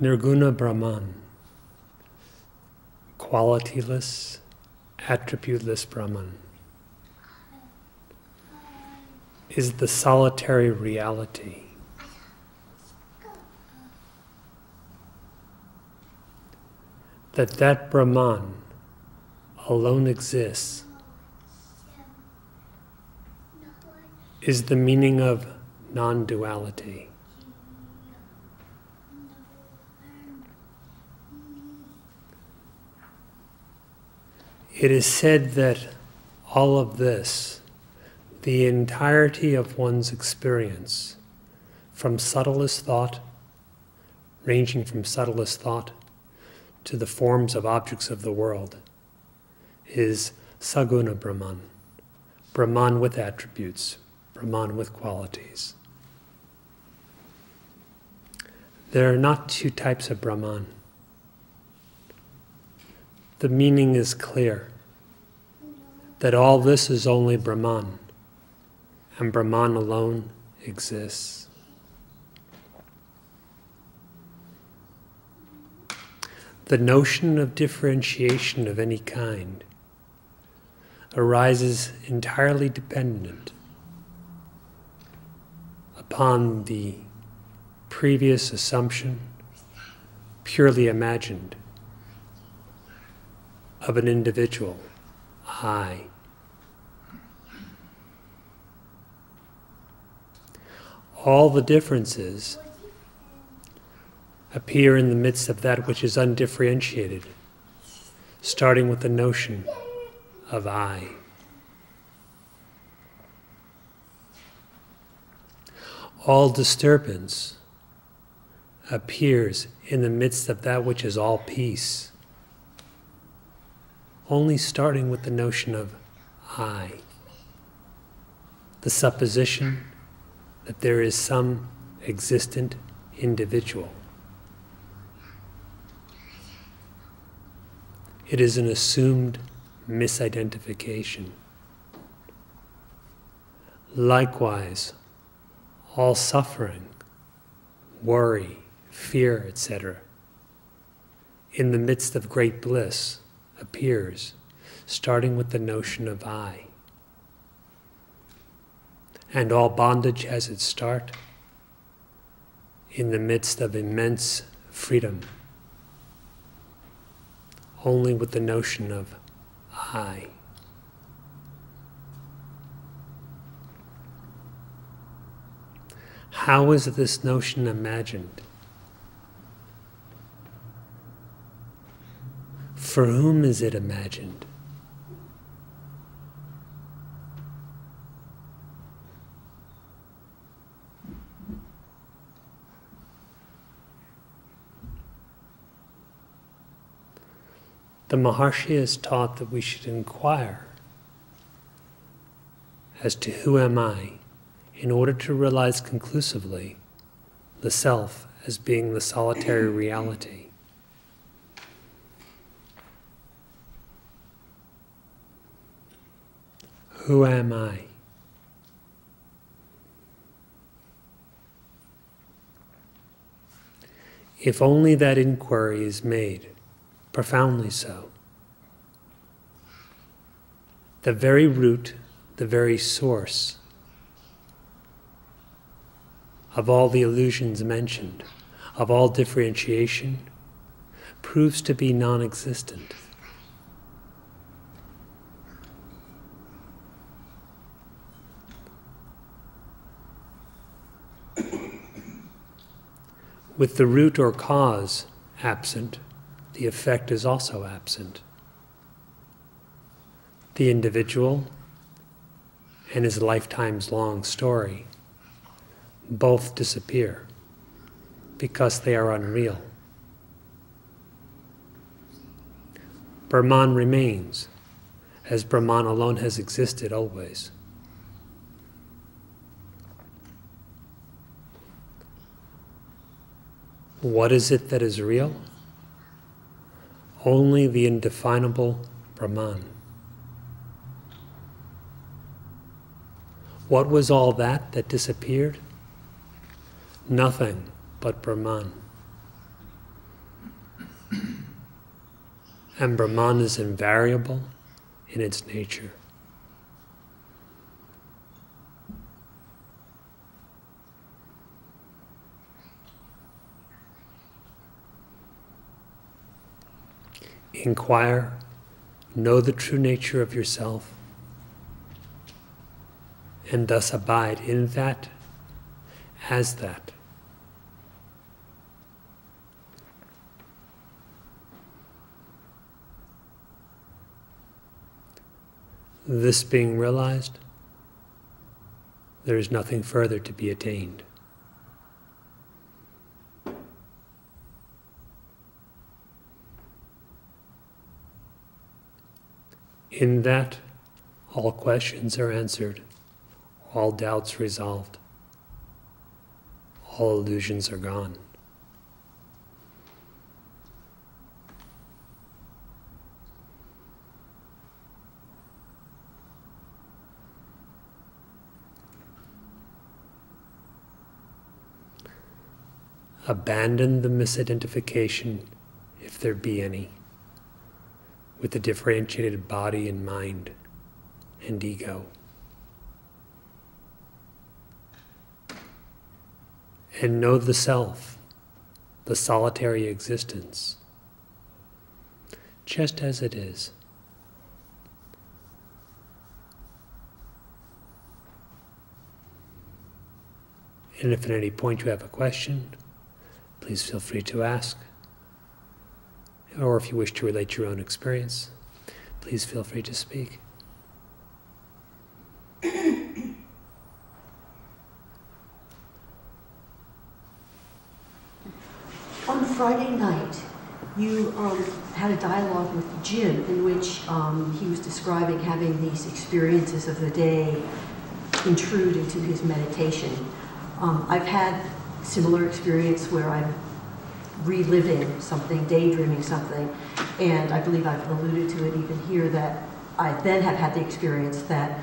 Nirguna Brahman, qualityless, attributeless Brahman, is the solitary reality. That Brahman alone exists is the meaning of non-duality. It is said that all of this, the entirety of one's experience, from subtlest thought, ranging from subtlest thought to the forms of objects of the world, is saguna Brahman, Brahman with attributes, Brahman with qualities. There are not two types of Brahman. The meaning is clear, that all this is only Brahman, and Brahman alone exists. The notion of differentiation of any kind arises entirely dependent upon the previous assumption, purely imagined, of an individual, I. All the differences appear in the midst of that which is undifferentiated, starting with the notion of I. All disturbance appears in the midst of that which is all peace, only starting with the notion of I, the supposition that there is some existent individual. It is an assumed misidentification. Likewise, all suffering, worry, fear, etc., in the midst of great bliss appears, starting with the notion of I. And all bondage has its start in the midst of immense freedom, only with the notion of I. How is this notion imagined? For whom is it imagined? The Maharshi has taught that we should inquire as to who am I, in order to realize conclusively the self as being the solitary reality. Who am I? If only that inquiry is made, profoundly so, the very root, the very source of all the illusions mentioned, of all differentiation, proves to be non-existent. With the root or cause absent, the effect is also absent. The individual and his lifetime's long story both disappear because they are unreal. Brahman remains, as Brahman alone has existed always. What is it that is real? Only the indefinable Brahman. What was all that disappeared? Nothing but Brahman. And Brahman is invariable in its nature. Inquire, know the true nature of yourself, and thus abide in that as that. This being realized, there is nothing further to be attained. In that, all questions are answered, all doubts resolved, all illusions are gone. Abandon the misidentification, if there be any, with the differentiated body and mind and ego. And know the self, the solitary existence, just as it is. And if at any point you have a question, please feel free to ask. Or if you wish to relate your own experience, please feel free to speak. On Friday night, you had a dialogue with Jim in which he was describing having these experiences of the day intrude into his meditation. I've had similar experience where I'm reliving something, daydreaming something, and I believe I've alluded to it even here that I then have had the experience that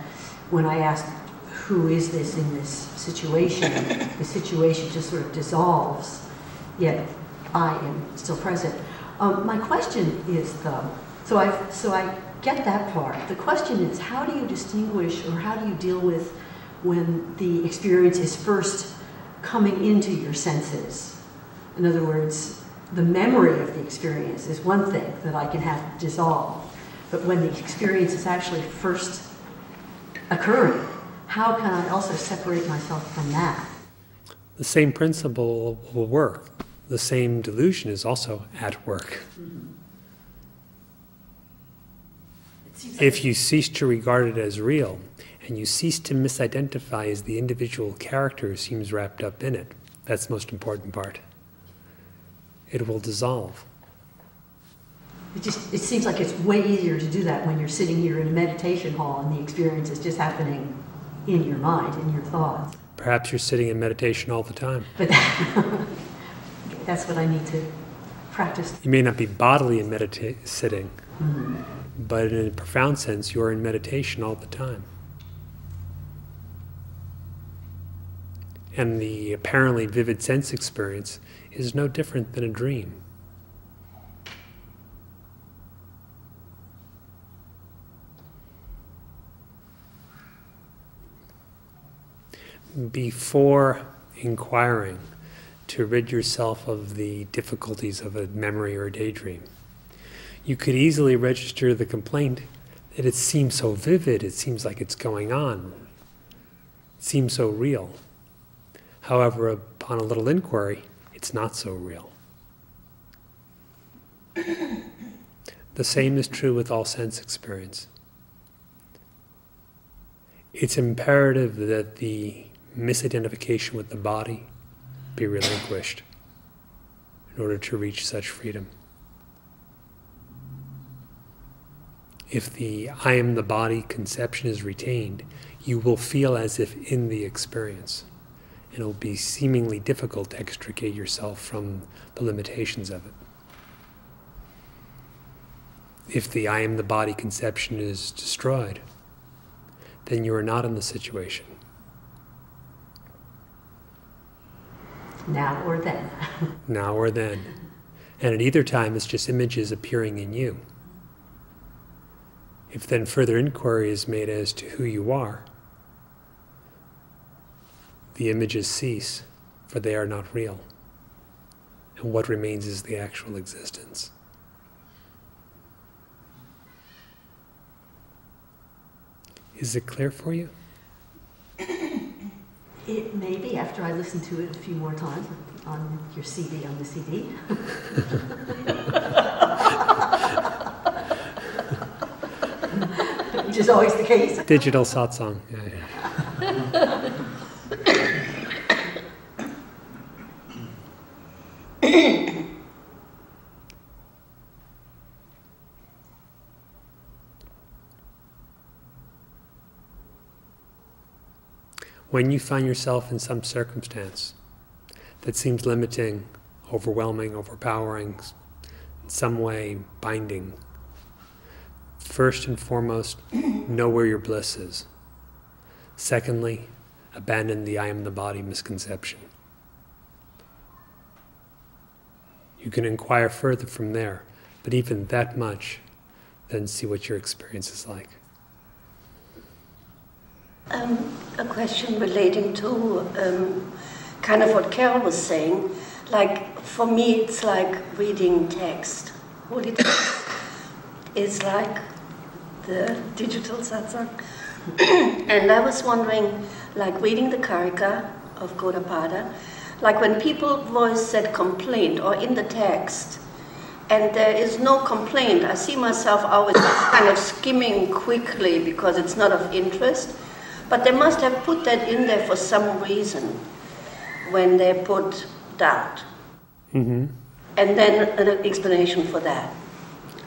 when I ask, who is this in this situation, the situation just sort of dissolves, yet I am still present. My question is though, so I get that part. The question is, how do you distinguish or how do you deal with when the experience is first coming into your senses? In other words, the memory of the experience is one thing that I can have dissolved, but when the experience is actually first occurring, how can I also separate myself from that? The same principle will work. The same delusion is also at work. Mm-hmm. If you cease to regard it as real, and you cease to misidentify as the individual character who seems wrapped up in it, that's the most important part. It will dissolve. It seems like it's way easier to do that when you're sitting here in a meditation hall and the experience is just happening in your mind, in your thoughts. Perhaps you're sitting in meditation all the time. But that's what I need to practice. You may not be bodily in sitting, Mm-hmm. but in a profound sense, you're in meditation all the time. And the apparently vivid sense experience is no different than a dream. Before inquiring to rid yourself of the difficulties of a memory or a daydream, you could easily register the complaint that it seems so vivid, it seems like it's going on, it seems so real. However, upon a little inquiry, it's not so real. The same is true with all sense experience. It's imperative that the misidentification with the body be relinquished in order to reach such freedom. If the I am the body conception is retained, you will feel as if in the experience. And it will be seemingly difficult to extricate yourself from the limitations of it. If the I am the body conception is destroyed, then you are not in the situation. Now or then. Now or then. And at either time, it's just images appearing in you. If then further inquiry is made as to who you are, the images cease, for they are not real. And what remains is the actual existence. Is it clear for you? It may be after I listen to it a few more times on your CD, on the CD. Which is always the case. Digital satsang. Yeah. When you find yourself in some circumstance that seems limiting, overwhelming, overpowering, in some way binding, first and foremost, know where your bliss is. Secondly, abandon the I am the body misconception. You can inquire further from there, but even that much, then see what your experience is like. A question relating to kind of what Carol was saying. Like, for me, it's like reading text. Holy text is like the digital satsang. And I was wondering, like reading the Karika of Gaudapada, like when people voice that complaint or in the text, and there is no complaint, I see myself always kind of skimming quickly because it's not of interest. But they must have put that in there for some reason when they put doubt. Mm-hmm. And then an explanation for that.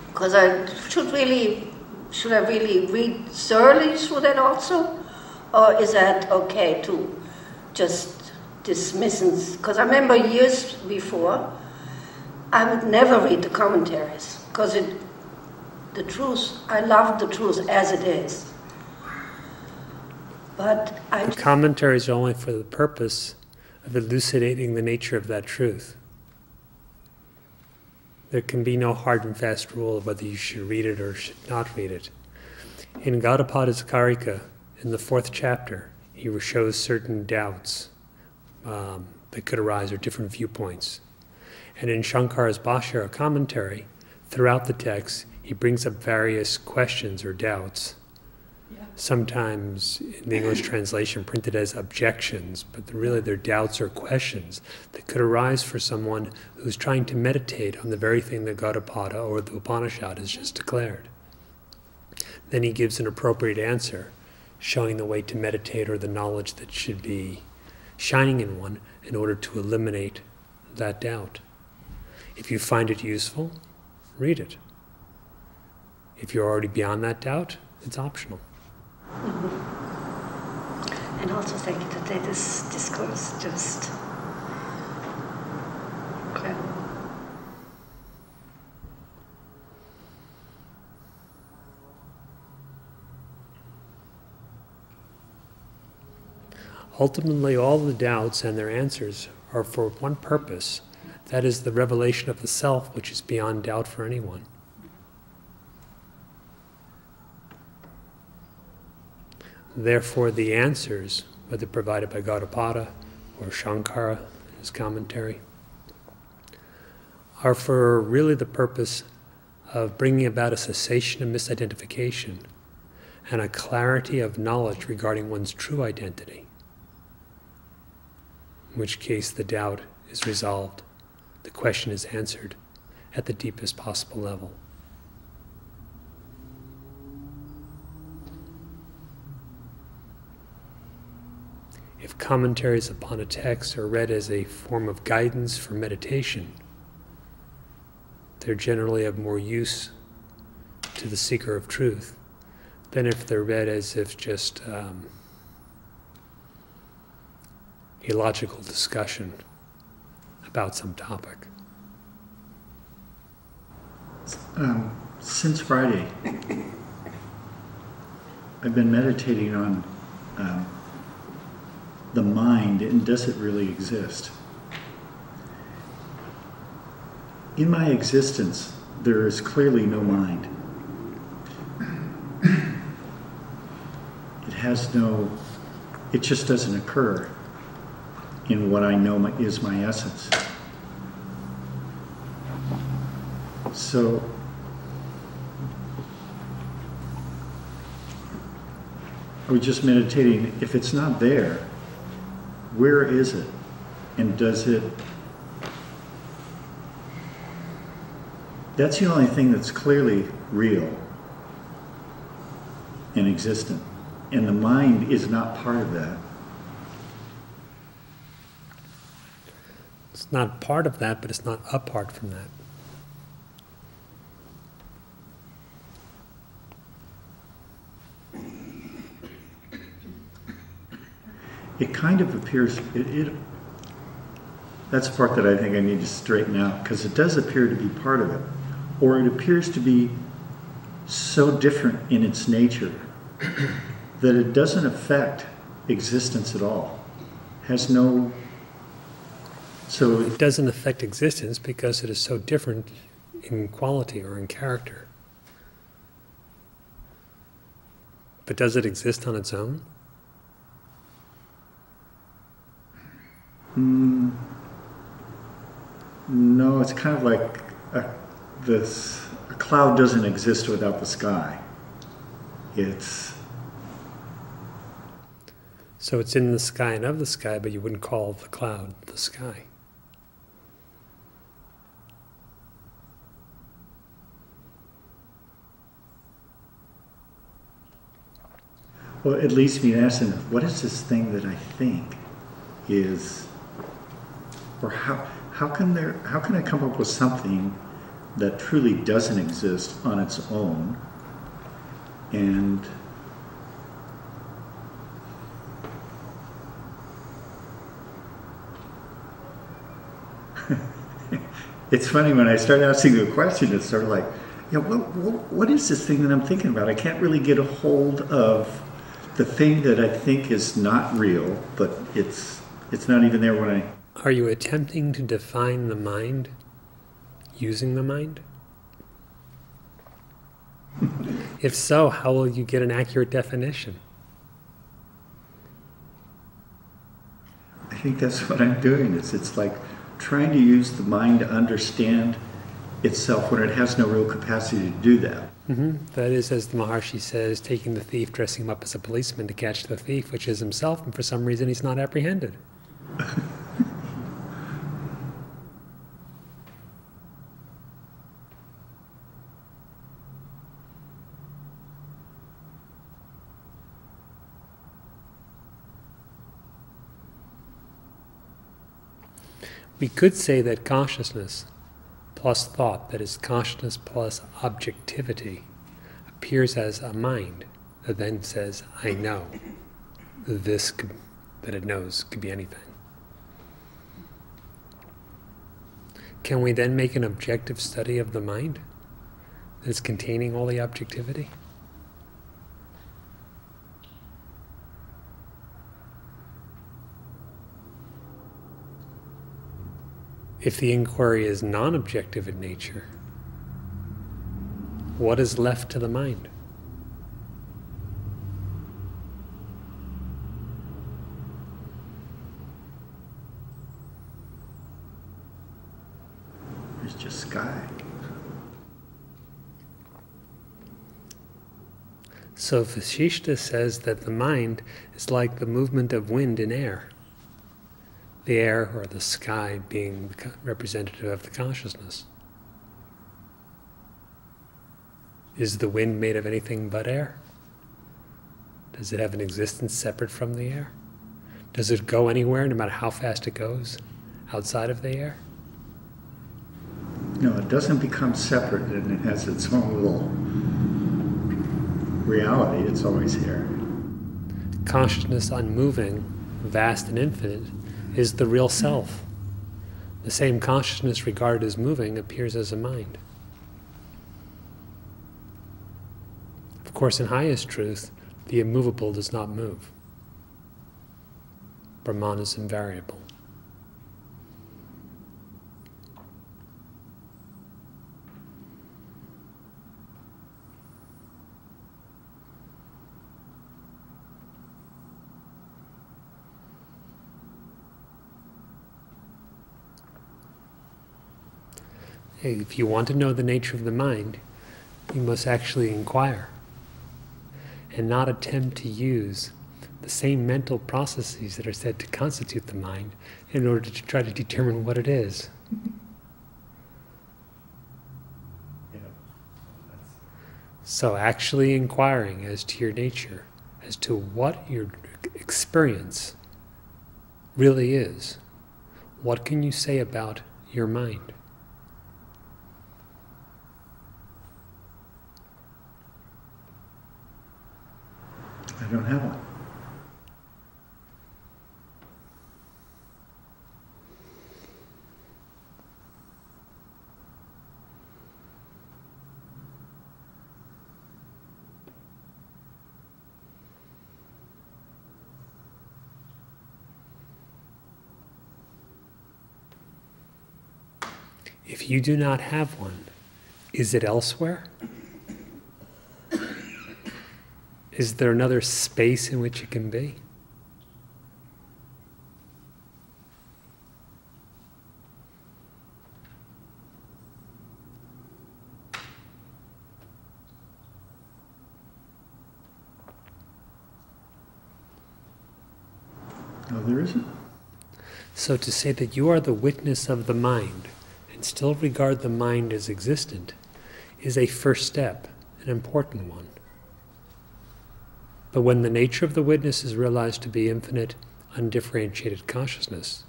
Because should I really read thoroughly through that also? Or is that okay to just dismiss it? Because I remember years before, I would never read the commentaries. Because the truth, I love the truth as it is. But the commentaries are only for the purpose of elucidating the nature of that truth. There can be no hard and fast rule of whether you should read it or should not read it. In Gaudapada's Karika, in the 4th chapter, he shows certain doubts that could arise or different viewpoints. And in Shankara's Bhashya, commentary, throughout the text, he brings up various questions or doubts. Sometimes in the English translation printed as objections, but really they're doubts or questions that could arise for someone who's trying to meditate on the very thing that Gaudapada or the Upanishad has just declared. Then he gives an appropriate answer, showing the way to meditate or the knowledge that should be shining in one in order to eliminate that doubt. If you find it useful, read it. If you're already beyond that doubt, it's optional. And also thank you today, this discourse just incredible. Ultimately, all the doubts and their answers are for one purpose, that is the revelation of the self, which is beyond doubt for anyone. Therefore, the answers, whether provided by Gaudapada or Shankara in his commentary, are for really the purpose of bringing about a cessation of misidentification and a clarity of knowledge regarding one's true identity, in which case the doubt is resolved, the question is answered at the deepest possible level. If commentaries upon a text are read as a form of guidance for meditation, they're generally of more use to the seeker of truth than if they're read as if just a logical discussion about some topic. Since Friday, I've been meditating on the mind and does it really exist? In my existence, there is clearly no mind. it just doesn't occur in what I know is my essence. So, are we just meditating? If it's not there, where is it? And does it... That's the only thing that's clearly real and existent. And the mind is not part of that. It's not part of that, but it's not apart from that. It kind of appears, that's the part that I think I need to straighten out, because it does appear to be part of it. Or it appears to be so different in its nature that it doesn't affect existence at all. Has no... So it doesn't affect existence because it is so different in quality or in character. But does it exist on its own? No, it's kind of like a cloud doesn't exist without the sky. So it's in the sky and of the sky, but you wouldn't call the cloud the sky. Well, it leads me to asking, what is this thing that I think is, or how can I come up with something that truly doesn't exist on its own, and it's funny when I start asking the question, it's sort of like, what is this thing that I'm thinking about? I can't really get a hold of the thing that I think is not real, but it's not even there when I... Are you attempting to define the mind using the mind? If so, how will you get an accurate definition? I think that's what I'm doing. It's like trying to use the mind to understand itself when it has no real capacity to do that. That is, as the Maharshi says, taking the thief, dressing him up as a policeman to catch the thief, which is himself, and for some reason he's not apprehended. We could say that consciousness plus thought, that is, consciousness plus objectivity, appears as a mind that then says, I know. This that it knows could be anything. Can we then make an objective study of the mind that is containing all the objectivity? If the inquiry is non-objective in nature, what is left to the mind? There's just sky. So Vasishta says that the mind is like the movement of wind in air. The air, or the sky, being the representative of the consciousness. Is the wind made of anything but air? Does it have an existence separate from the air? Does it go anywhere, no matter how fast it goes, outside of the air? No, it doesn't become separate, and it has its own little reality. It's always here. Consciousness unmoving, vast and infinite, is the real self. The same consciousness regarded as moving appears as a mind. Of course, in highest truth, the immovable does not move. Brahman is invariable. If you want to know the nature of the mind, you must actually inquire and not attempt to use the same mental processes that are said to constitute the mind in order to try to determine what it is. So actually inquiring as to your nature, as to what your experience really is. What can you say about your mind? I don't have one. If you do not have one, is it elsewhere? Is there another space in which it can be? No, there isn't. So to say that you are the witness of the mind and still regard the mind as existent is a first step, an important one. But when the nature of the witness is realized to be infinite, undifferentiated consciousness,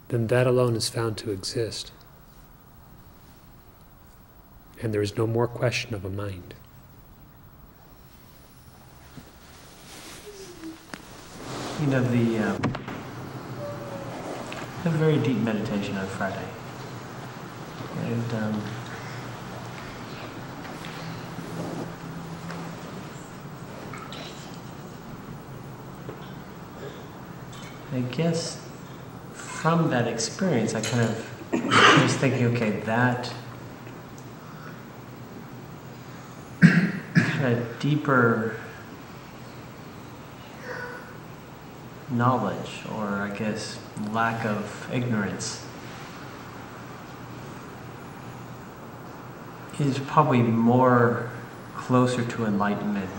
then that alone is found to exist. And there is no more question of a mind. You know, a very deep meditation on Friday. And I guess from that experience, I kind of was thinking, okay, that kind of deeper knowledge, or I guess lack of ignorance, is probably more closer to enlightenment.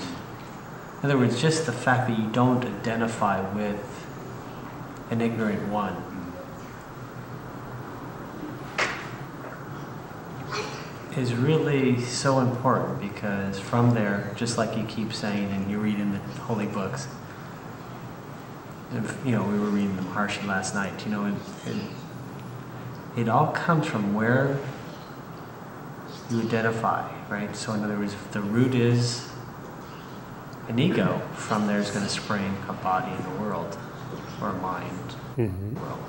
In other words, just the fact that you don't identify with an ignorant one is really so important, because from there, just like you keep saying and you read in the holy books, you know, we were reading the Maharshi last night, you know, it all comes from where you identify, right? So in other words, if the root is an ego, from there is going to spring a body in the world, or a mind in the world.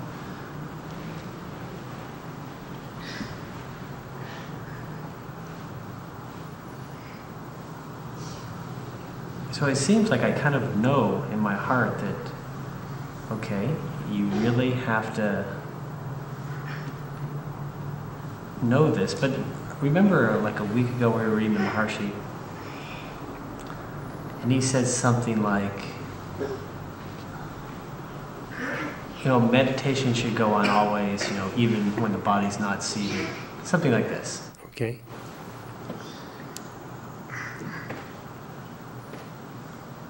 So it seems like I kind of know in my heart that, okay, you really have to know this. But remember, like a week ago, we were reading the Maharshi, and he said something like, you know, meditation should go on always, you know, even when the body's not seated. Something like this. Okay.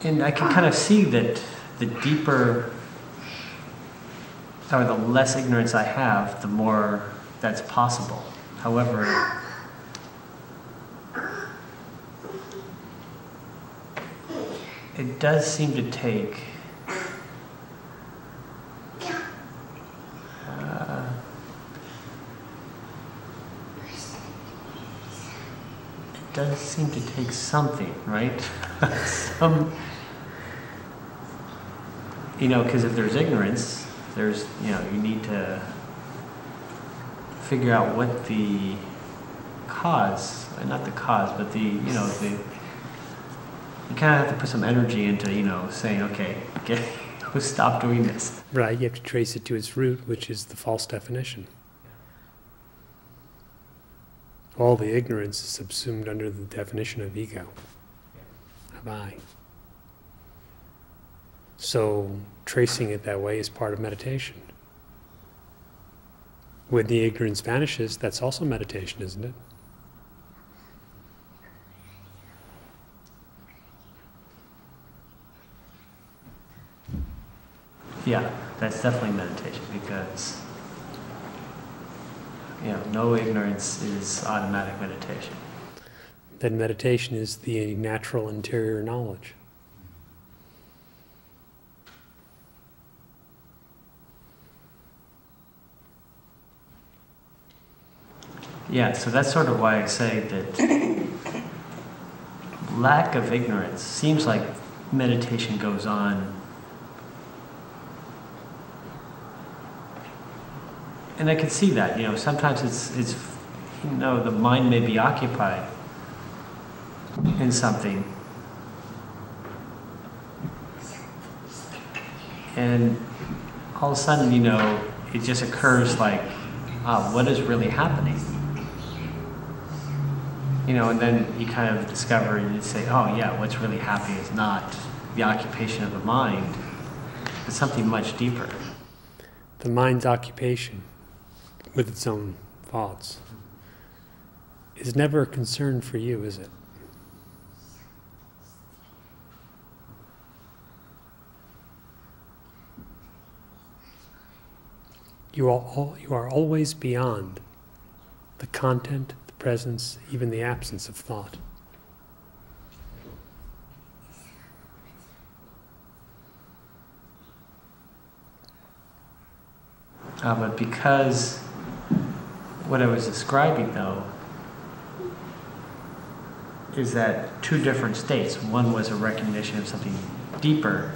And I can kind of see that the deeper, or the less ignorance I have, the more that's possible. However, it does seem to take something, right? You know, because if there's ignorance, there's, you know, you need to figure out what the cause, not the cause, but the, you know, you kind of have to put some energy into, you know, saying, okay, stop doing this. Right, you have to trace it to its root, which is the false definition. All the ignorance is subsumed under the definition of ego, of I. So tracing it that way is part of meditation. When the ignorance vanishes, that's also meditation, isn't it? Yeah, that's definitely meditation because, no ignorance is automatic meditation. Then meditation is the natural interior knowledge. Yeah, so that's sort of why I say that lack of ignorance seems like meditation goes on. And I can see that, sometimes it's the mind may be occupied in something. And all of a sudden, it just occurs like, what is really happening? And then you kind of discover and you say, oh yeah, what's really happening is not the occupation of the mind, but something much deeper. The mind's occupation with its own thoughts is never a concern for you, is it? You are always beyond the content, the presence, even the absence of thought. But because what I was describing, though, is that two different states. One was a recognition of something deeper.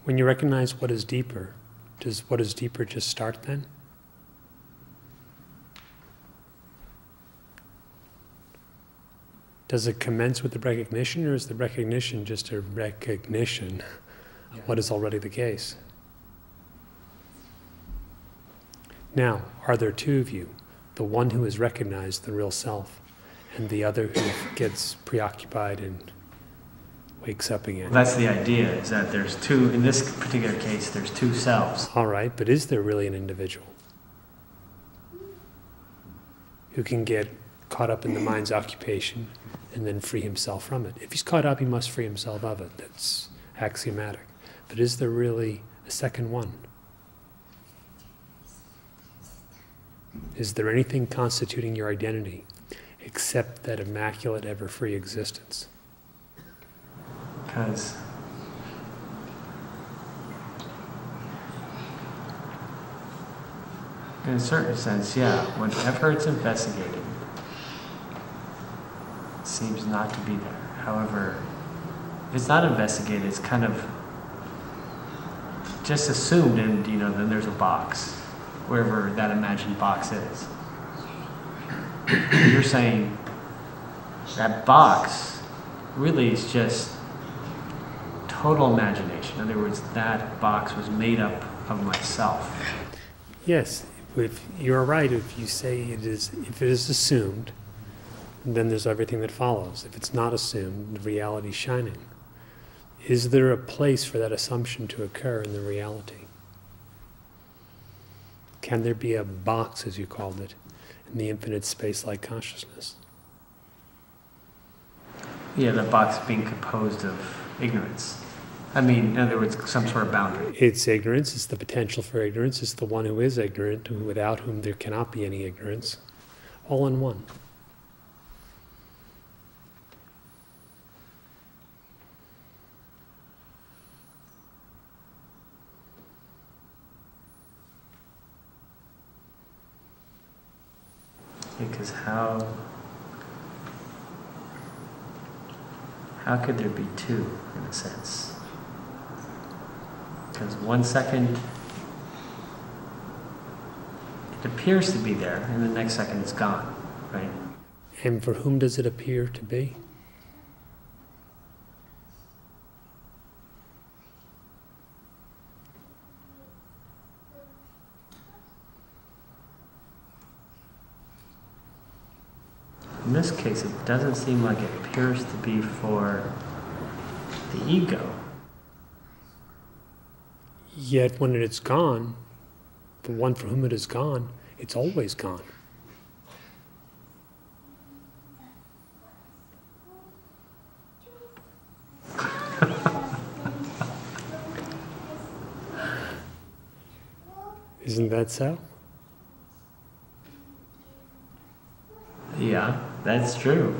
When you recognize what is deeper, does what is deeper just start then? Does it commence with the recognition, or is the recognition just a recognition of what is already the case? Now, are there two of you? The one who has recognized the real self, and the other who gets preoccupied and wakes up again? Well, that's the idea, is that there's two, in this particular case, there's two selves. All right, but is there really an individual who can get caught up in the mind's occupation and then free himself from it? If he's caught up, he must free himself of it. That's axiomatic. But is there really a second one? Is there anything constituting your identity except that immaculate, ever-free existence? Because in a certain sense, yeah, whenever it's investigated, it seems not to be there. However, if it's not investigated, it's kind of just assumed, and then there's a box, wherever that imagined box is. You're saying that box really is just total imagination. In other words, that box was made up of myself. Yes, if you're right if you say if it is assumed, then there's everything that follows. If it's not assumed, the reality is shining. Is there a place for that assumption to occur in the reality? Can there be a box, as you called it, in the infinite space-like consciousness? Yeah, the box being composed of ignorance. I mean, in other words, some sort of boundary. It's ignorance, it's the potential for ignorance, it's the one who is ignorant, without whom there cannot be any ignorance, all in one. Because how could there be two, in a sense? Because 1 second it appears to be there, and the next second it's gone, right? And for whom does it appear to be? In this case, it doesn't seem like it appears to be for the ego. Yet when it is gone, the one for whom it is gone, It's always gone. Isn't that so? Yeah, that's true.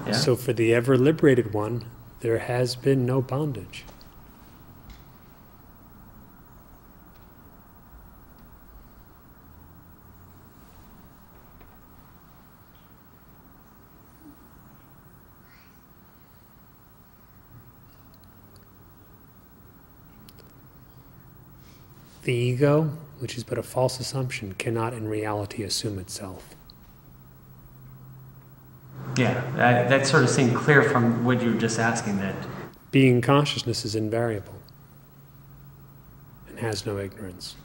Yeah. So for the ever liberated one, there has been no bondage. The ego, which is but a false assumption, cannot in reality assume itself. Yeah, that sort of seemed clear from what you were just asking, that Being consciousness is invariable and has no ignorance.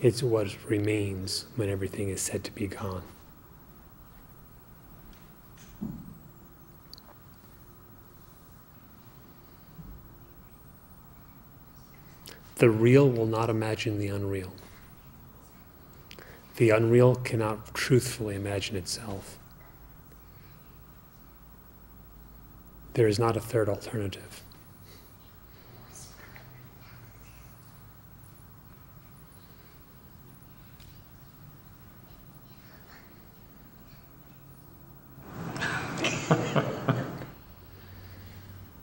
It's what remains when everything is said to be gone. The real will not imagine the unreal. The unreal cannot truthfully imagine itself. There is not a third alternative.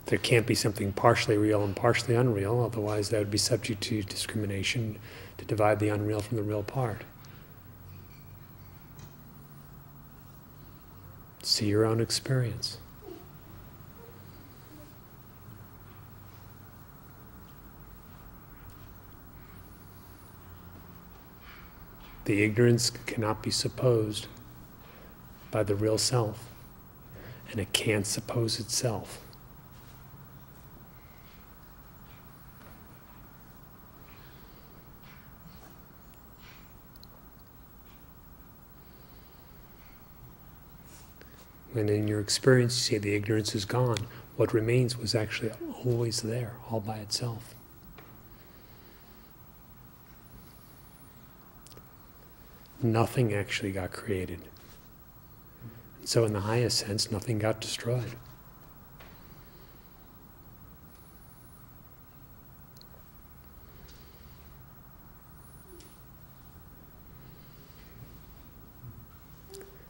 There can't be something partially real and partially unreal, otherwise that would be subject to discrimination to divide the unreal from the real part. See your own experience. The ignorance cannot be supposed by the real self, and it can't suppose itself. When in your experience you say the ignorance is gone, what remains was actually always there, all by itself. Nothing actually got created. So in the highest sense, nothing got destroyed.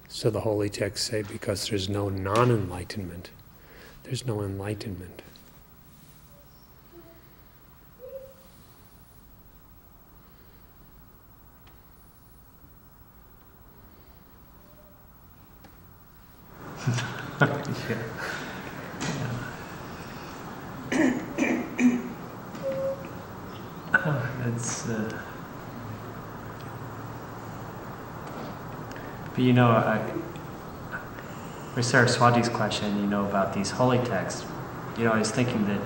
So the holy texts say, because there's no non-enlightenment, there's no enlightenment. That's but you know, with Saraswati's question, you know, about these holy texts, you know, I was thinking that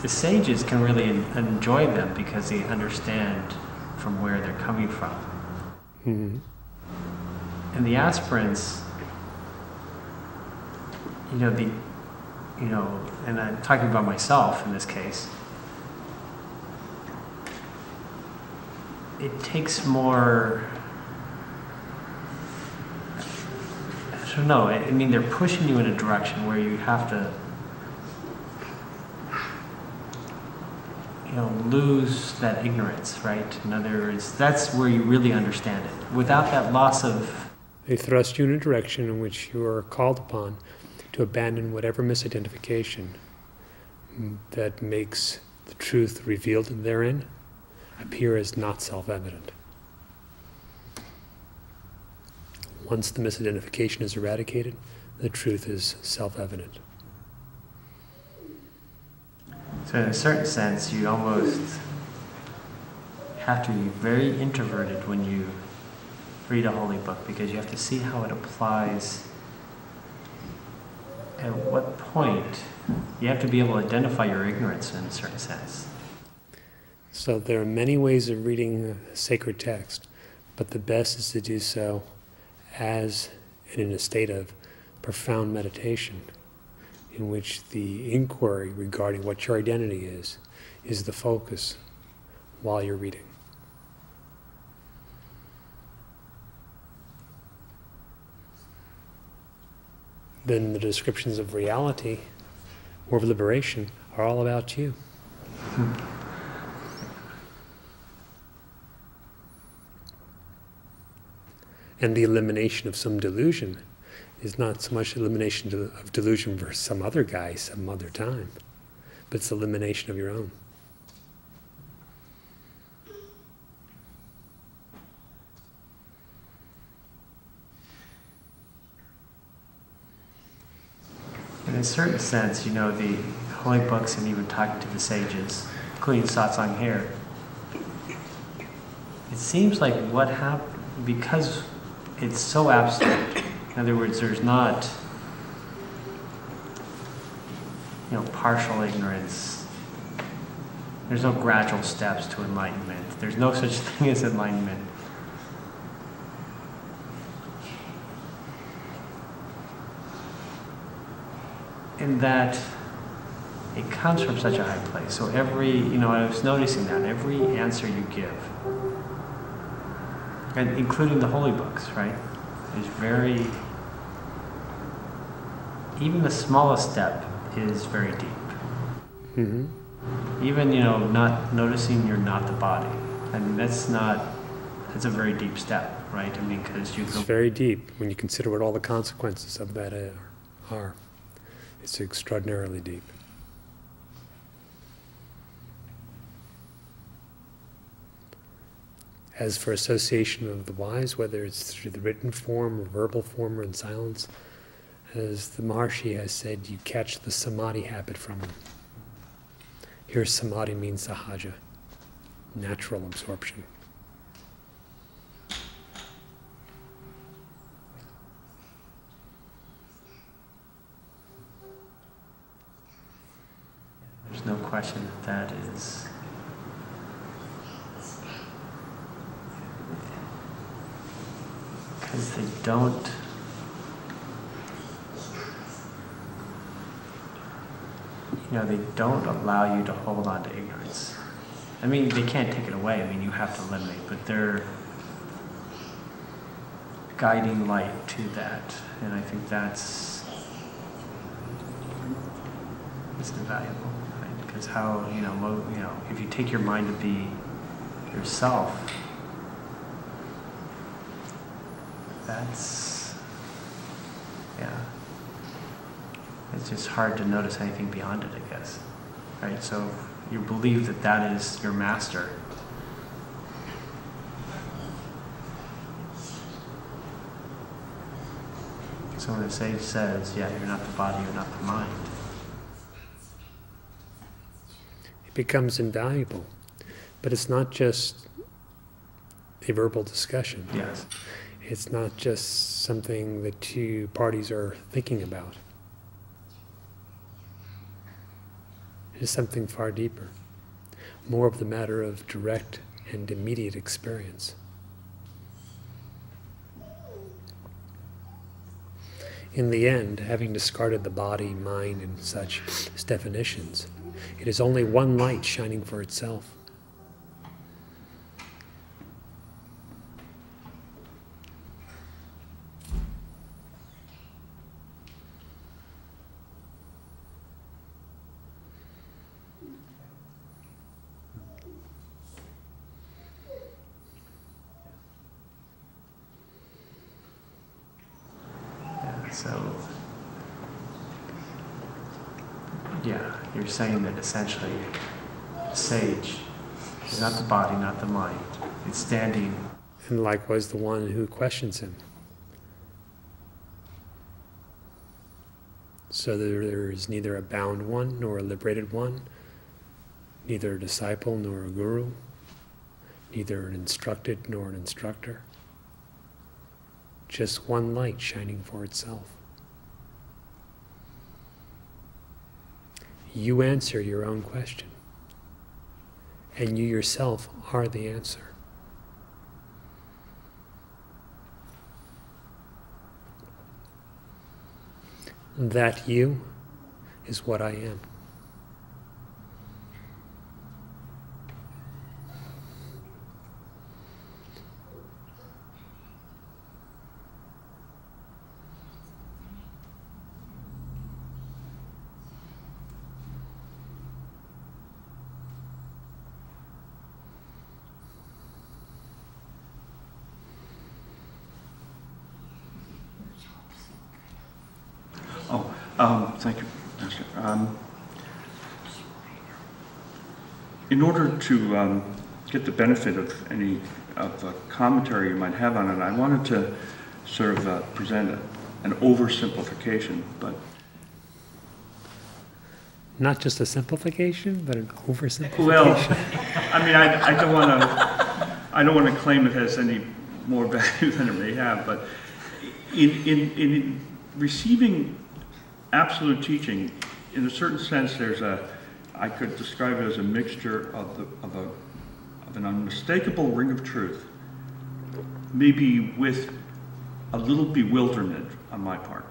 the sages can really enjoy them because they understand from where they're coming from. Mm-hmm. And the aspirants, and I'm talking about myself in this case, it takes more, I don't know, I mean, they're pushing you in a direction where you have to, lose that ignorance, right? In other words, that's where you really understand it. Without that loss of... They thrust you in a direction in which you are called upon to abandon whatever misidentification that makes the truth revealed therein appear as not self-evident. Once the misidentification is eradicated, the truth is self-evident. So in a certain sense, you almost have to be very introverted when you read a holy book, because you have to see how it applies. At what point you have to be able to identify your ignorance in a certain sense. So there are many ways of reading a sacred text, but the best is to do so as and in a state of profound meditation, in which the inquiry regarding what your identity is the focus while you're reading. Then the descriptions of reality or of liberation are all about you. And the elimination of some delusion is not so much elimination of delusion for some other guy, some other time, but it's elimination of your own. In a certain sense, you know, the holy books and even talking to the sages, including Satsang here, it seems like what happened, because it's so absolute. In other words, there's not, you know, partial ignorance. There's no gradual steps to enlightenment. There's no such thing as enlightenment. In that it comes from such a high place. So every, you know, I was noticing that every answer you give, and including the holy books, right, is very, even the smallest step is very deep. Mm-hmm. Even, you know, not noticing you're not the body. I mean, that's a very deep step, right? I mean, because you It's very deep when you consider what all the consequences of that are. It's extraordinarily deep. As for association of the wise, whether it's through the written form or verbal form or in silence, as the Maharshi has said, you catch the samadhi habit from them. Here samadhi means sahaja, natural absorption. There's no question that is because they don't, you know, they don't allow you to hold on to ignorance. I mean, they can't take it away. I mean, you have to eliminate, but they're guiding light to that, and I think that's invaluable. Because how, you know, if you take your mind to be yourself, that's, yeah, it's just hard to notice anything beyond it, I guess, right? So you believe that that is your master. So when the sage says, yeah, you're not the body, you're not the mind, It becomes invaluable. But it's not just a verbal discussion. yes. It's not just something the two parties are thinking about. It's something far deeper, more of the matter of direct and immediate experience. In the end, having discarded the body, mind, and such as definitions, it is only one light shining for itself. So, yeah, you're saying that essentially sage is not the body, not the mind. It's standing. And likewise the one who questions him. So there is neither a bound one nor a liberated one, neither a disciple nor a guru, neither an instructed nor an instructor. Just one light shining for itself. You answer your own question, and you yourself are the answer. That you is what I am. Thank you, Master. In order to get the benefit of any of the commentary you might have on it, I wanted to sort of present an oversimplification, but Not just a simplification, but an oversimplification. well, I mean, I don't want to claim it has any more value than it may have, but in receiving absolute teaching, in a certain sense, I could describe it as a mixture of an unmistakable ring of truth, maybe with a little bewilderment on my part.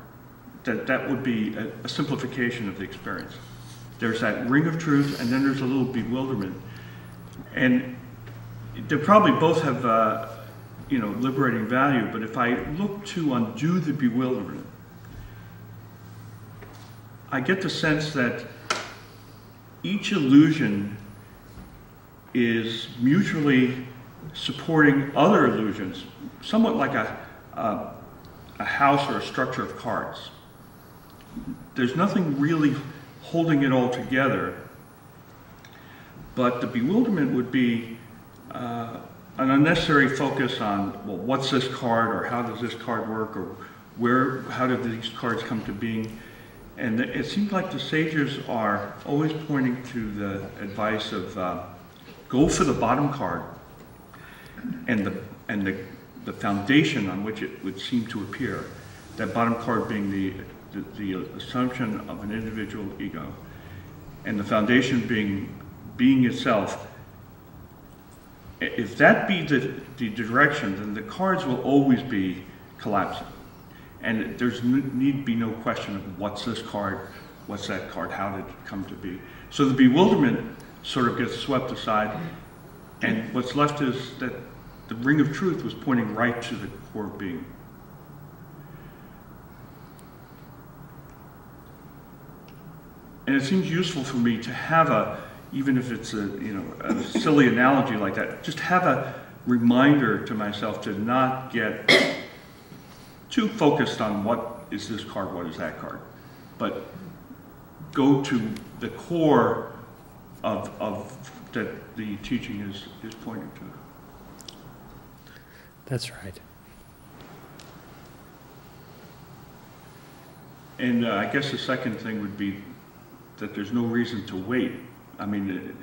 That would be a simplification of the experience. There's that ring of truth, and then there's a little bewilderment, and they probably both have liberating value. But if I look to undo the bewilderment, I get the sense that each illusion is mutually supporting other illusions, somewhat like a house or a structure of cards. There's nothing really holding it all together, but the bewilderment would be an unnecessary focus on, well, what's this card, or how does this card work, or how did these cards come to being? And it seems like the sages are always pointing to the advice of go for the bottom card, and the foundation on which it would seem to appear. That bottom card being the assumption of an individual ego, and the foundation being itself. If that be the direction, then the cards will always be collapsing. And there's need be no question of what's this card, what's that card, how did it come to be. So the bewilderment sort of gets swept aside, and what's left is that the ring of truth was pointing right to the core being. And it seems useful for me to have even if it's a silly analogy like that, just have a reminder to myself to not get too focused on what is this card, what is that card, but go to the core of that the teaching is pointing to. That's right. And I guess the second thing would be that there's no reason to wait. I mean,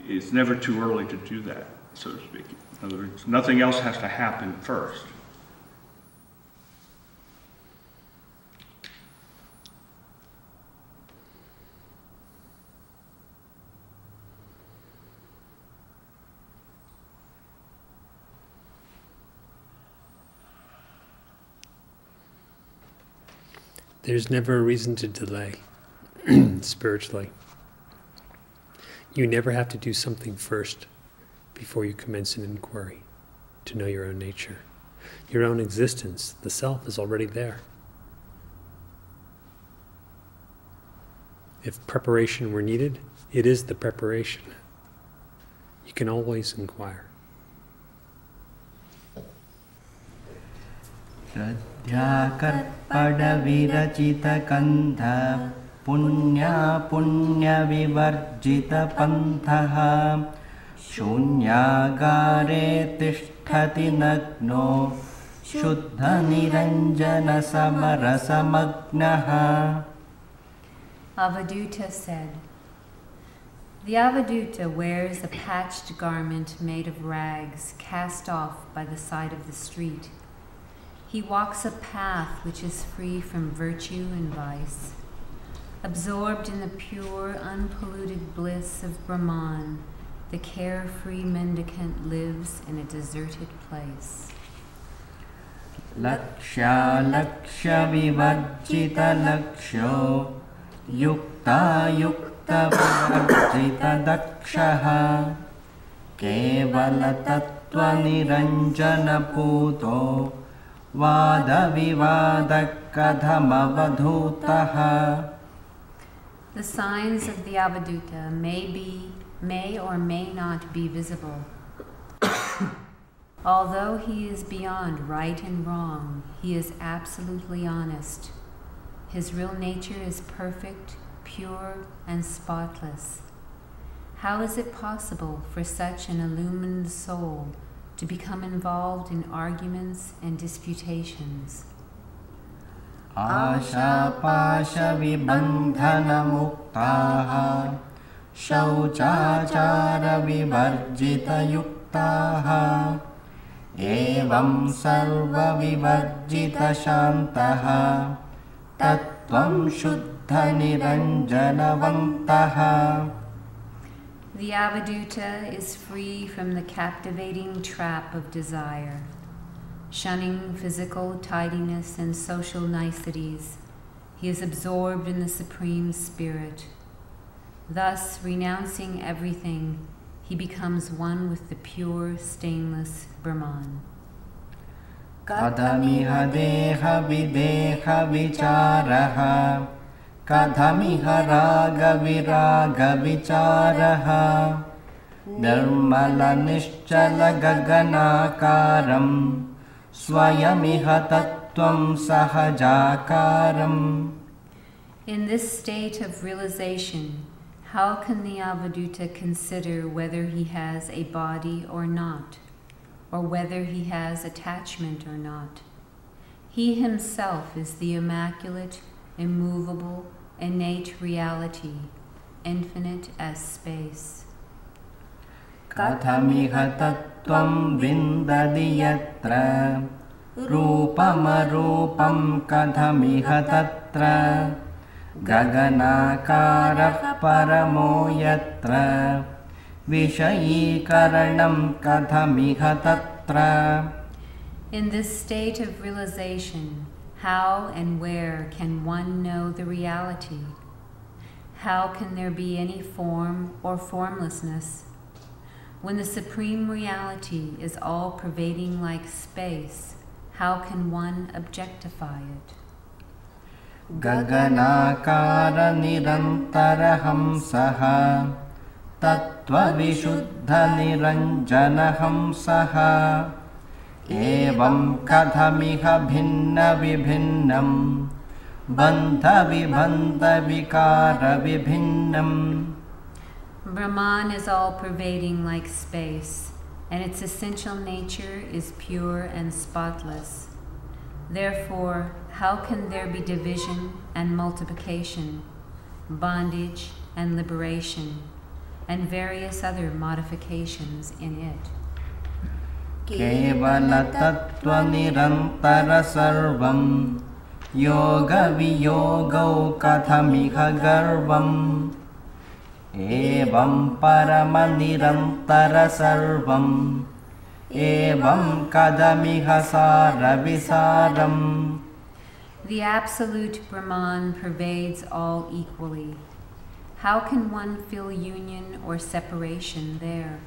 it's never too early to do that, so to speak. In other words, nothing else has to happen first. There's never a reason to delay spiritually. You never have to do something first before you commence an inquiry to know your own nature. Your own existence, the self, is already there. If preparation were needed, it is the preparation. You can always inquire. Shraddhya karpada virachita kantha punya punya vivarjita panthaha shunyagare tisthati nagno shuddha niranjana samarasa magnaha. Avadhuta said, "The Avaduta wears a patched garment made of rags cast off by the side of the street. He walks a path which is free from virtue and vice. Absorbed in the pure, unpolluted bliss of Brahman, the carefree mendicant lives in a deserted place." लक्ष्यालक्ष्यविवर्जितलक्ष्यो युक्तायुक्तविवर्जितदक्षः केवलतत्त्वनिरञ्जनपूतो वादविवादकथमवधूतः. The signs of the Avadhuta may or may not be visible. Although he is beyond right and wrong, he is absolutely honest. His real nature is perfect, pure, and spotless. How is it possible for such an illumined soul to become involved in arguments and disputations? आशापाशविबन्धनमुक्ताः शौचाचारविवर्जितयुक्ताः एवं सर्वविवर्जितशान्तः तत्त्वं शुद्धनिरञ्जनवन्तः. The Avadhuta is free from the captivating trap of desire. Shunning physical tidiness and social niceties, he is absorbed in the Supreme Spirit. Thus, renouncing everything, he becomes one with the pure, stainless Brahman. Kathamiha deha videha vicharaha Kathamiha raga viraga vicharaha Nirmala nischala gaganakaram Swayamiha tattvam sahajakaram. In this state of realization, how can the Avadhuta consider whether he has a body or not, or whether he has attachment or not? He himself is the immaculate, immovable, innate reality, infinite as space. Kathamiha tattvam vindadi yatra Rupamarupam kathamiha tatra Gaganakara paramo yatra Vishayikaranam kathamiha tatra. In this state of realization, how and where can one know the reality? How can there be any form or formlessness? When the Supreme Reality is all-pervading like space, how can one objectify it? Gaganakara nirantaraham Tattva vishuddha niranjanaham saha Evam kathamiha bhinna vibhinnam Bandha vibhanda vikara vibhinnam. Brahman is all-pervading like space, and its essential nature is pure and spotless. Therefore, how can there be division and multiplication, bondage and liberation, and various other modifications in it? Kevala tattva nirantara sarvam Yoga viyogo kathamiha garvam Evam parama nirantara sarvam Evam kadamiha saravisaram. The absolute Brahman pervades all equally. How can one feel union or separation there?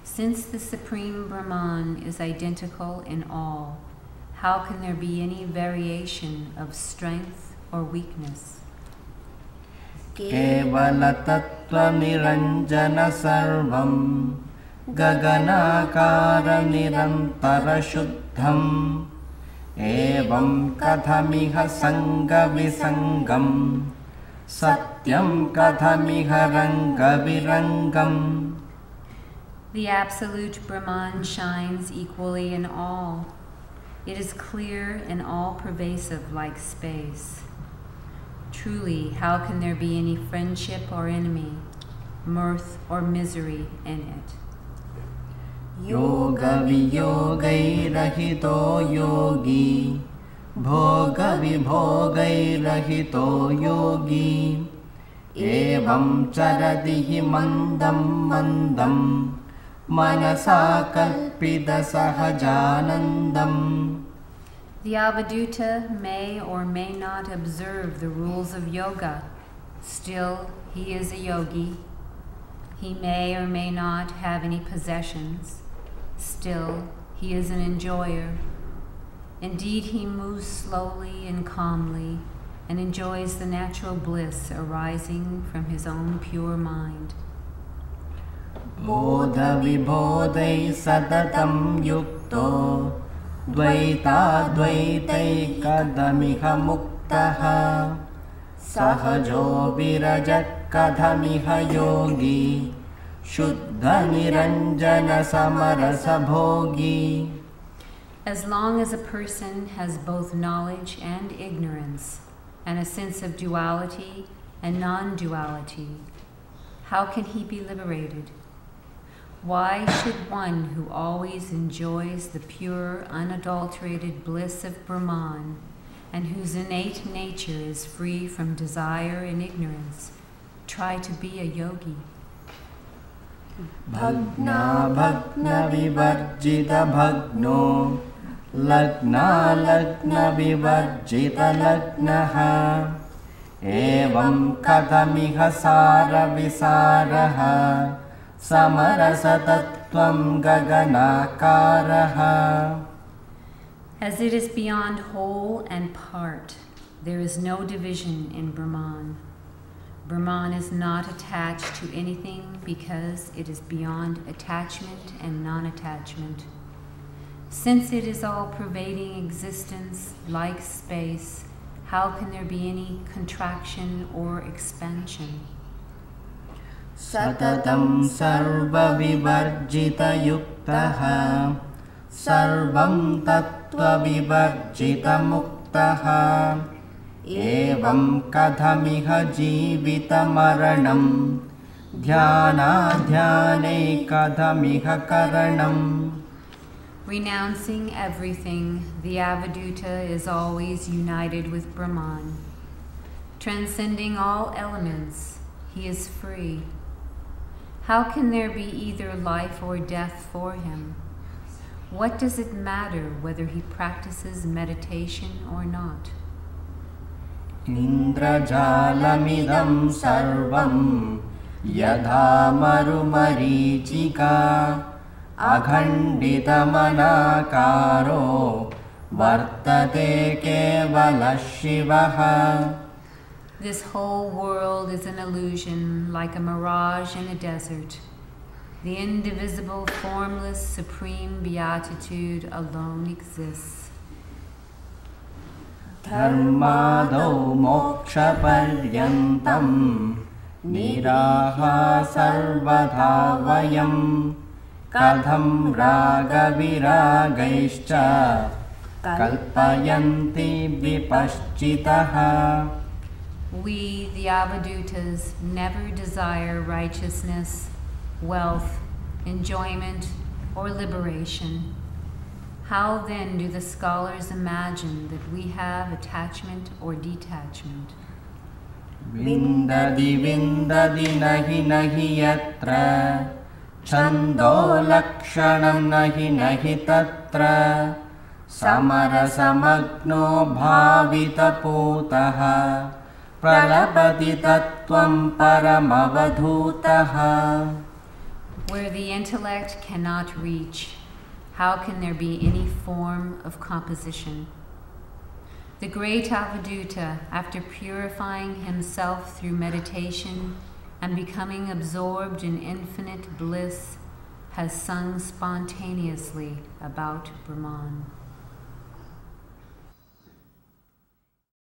Since the Supreme Brahman is identical in all, how can there be any variation of strength or weakness? Kevala tattva niranjana sarvam Gaganakara nirantara shuddham Evam kathamiha sanga visangam Satyam kathamiha ranga virangam. The absolute Brahman shines equally in all. It is clear and all-pervasive like space. Truly, how can there be any friendship or enemy, mirth or misery in it? Yoga viyogairahito yogi Bhoga vibhogairahito yogi Evam charadihi mandam mandam Manasa kalpita sahajanandam. The Avadhuta may or may not observe the rules of yoga. Still, he is a yogi. He may or may not have any possessions. Still, he is an enjoyer. Indeed, he moves slowly and calmly and enjoys the natural bliss arising from his own pure mind. Bodha vibodhai satatam yukto Dvaita kadamiha muktaha Sahajo virajat kadamiha yogi Shuddha niranjana samarasa bhogi. As long as a person has both knowledge and ignorance, and a sense of duality and non-duality, how can he be liberated? Why should one who always enjoys the pure, unadulterated bliss of Brahman, and whose innate nature is free from desire and ignorance, try to be a yogi? Bhagna bhagna vivarjita bhagno Lagna lagna vivarjita lagnaha Evam kadamiha sara visaraha Samarasa tattvam gaganakaraha. As it is beyond whole and part, there is no division in Brahman. Brahman is not attached to anything because it is beyond attachment and non-attachment. Since it is all-pervading existence, like space, how can there be any contraction or expansion? Satatam sarva vivarjita yuktaha Sarvam tattva vivarjita muktaha Evam kadhamiha jivita maranam Dhyana dhyane kadhamiha karanam. Renouncing everything, the Avadhuta is always united with Brahman. Transcending all elements, he is free. How can there be either life or death for him? What does it matter whether he practices meditation or not? Indrajalamidam sarvam yadha marumarichika Aghandidamanakaro vartate kevala shivaha. This whole world is an illusion, like a mirage in a desert. The indivisible, formless, supreme beatitude alone exists. Dharmadau moksha paryantam niraha sarvadha vayam kadham raga viragaischa kalpayanti vipaschitaha. We, the Avadhutas, never desire righteousness, wealth, enjoyment, or liberation. How then do the scholars imagine that we have attachment or detachment? Vindadi vindadi nahi nahi yatra Chando lakshanam nahi nahi tatra Samarasamagno bhavita putaha Pralabati tattvam paramavadhutaha. Where the intellect cannot reach, how can there be any form of composition? The great Avadhuta, after purifying himself through meditation and becoming absorbed in infinite bliss, has sung spontaneously about Brahman.